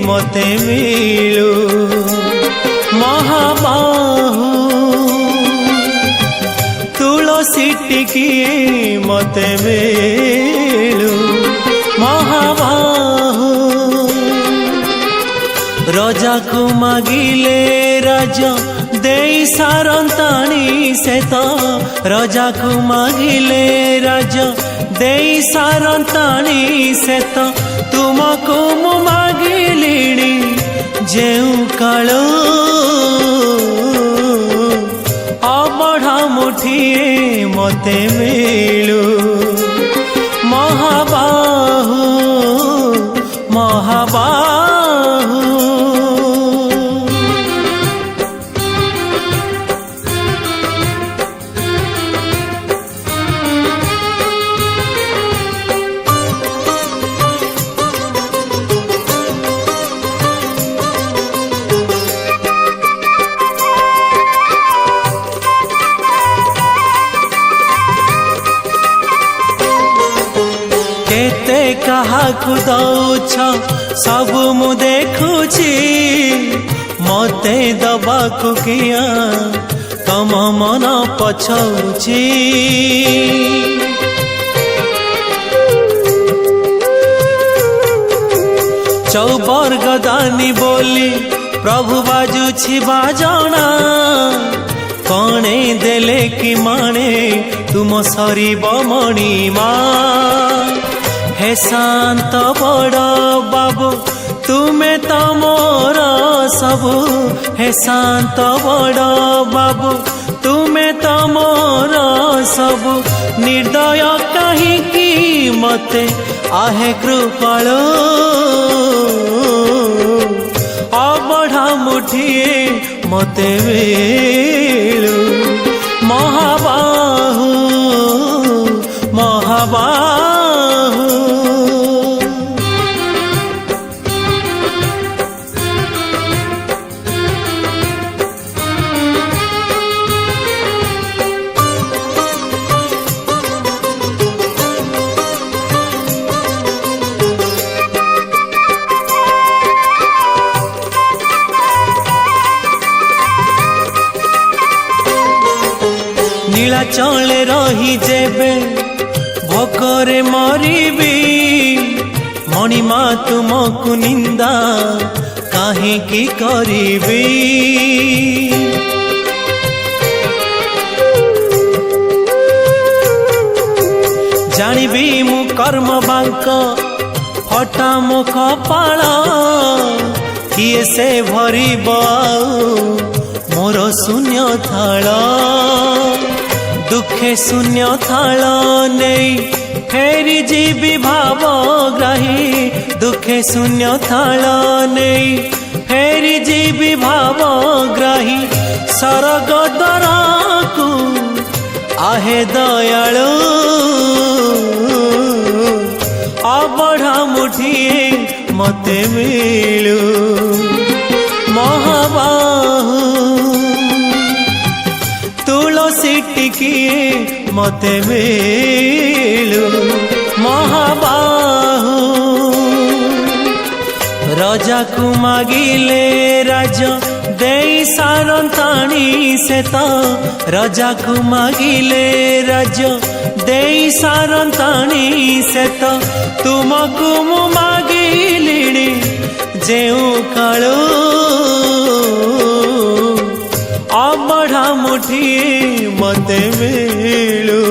मते मिलू महाबाहु तुलसी टिकिए मते मिलू महाबाहु राजा को मागिले राजा देई सारंताणी से तो राजा को मागिले राजा देई सारंताणी से तो तुमको मु मागिलिणी जेउ कालो अबढ़ा मुठिए मते मिलू महाबाहु महाबाहु काहाकु दौछ सब मु देखुची मते दबाकु किया तम मन पछौची चौबर्ग दानी बोली प्रभु बाजुछि बाजना कणे देले कि माणे तुम सरीब मणिमा हे शांत बड़ बाबू तुमे तो मोर सबु हे शांत बड़ बाबू तुमे तो मोर सबु निर्दय कहीं मते आहे कृपालो अबढ़ा मुठिए मते मिलू महाबाहु महाबाहु नीलाचले रही जेबे भोकरे मरीबी मणिमा तुमको निंदा काहे की करीबी जानिबी मु कर्म बांक फटा मो कपाल किए से भरिब मोर शून्य थाल दुखे शून्य थाल नहीं फेरी जीवी भावग्राही दुखे शून्य थाल नहीं फेरी जीवी भावग्राही सरग दरकू आहे दयालु अबढ़ा मुठिए मते मिलू महाबाहु तुलसी टिकिए मते मिलू महाबाहु राजा को मागिले राजा देई सारंताणी से तो राजा को मागिले राजा देई सारंताणी से तो तुमको मु मागिलिणी जेउ कालो अबढ़ा मुठिए मते मिलू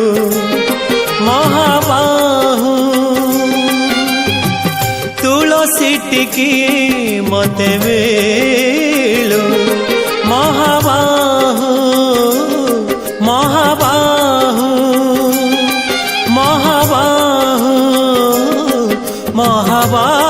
महाबाहु तुलसी टिकिए मते मिलू महाबाहु महाबाहु महाबाहु महाबाहु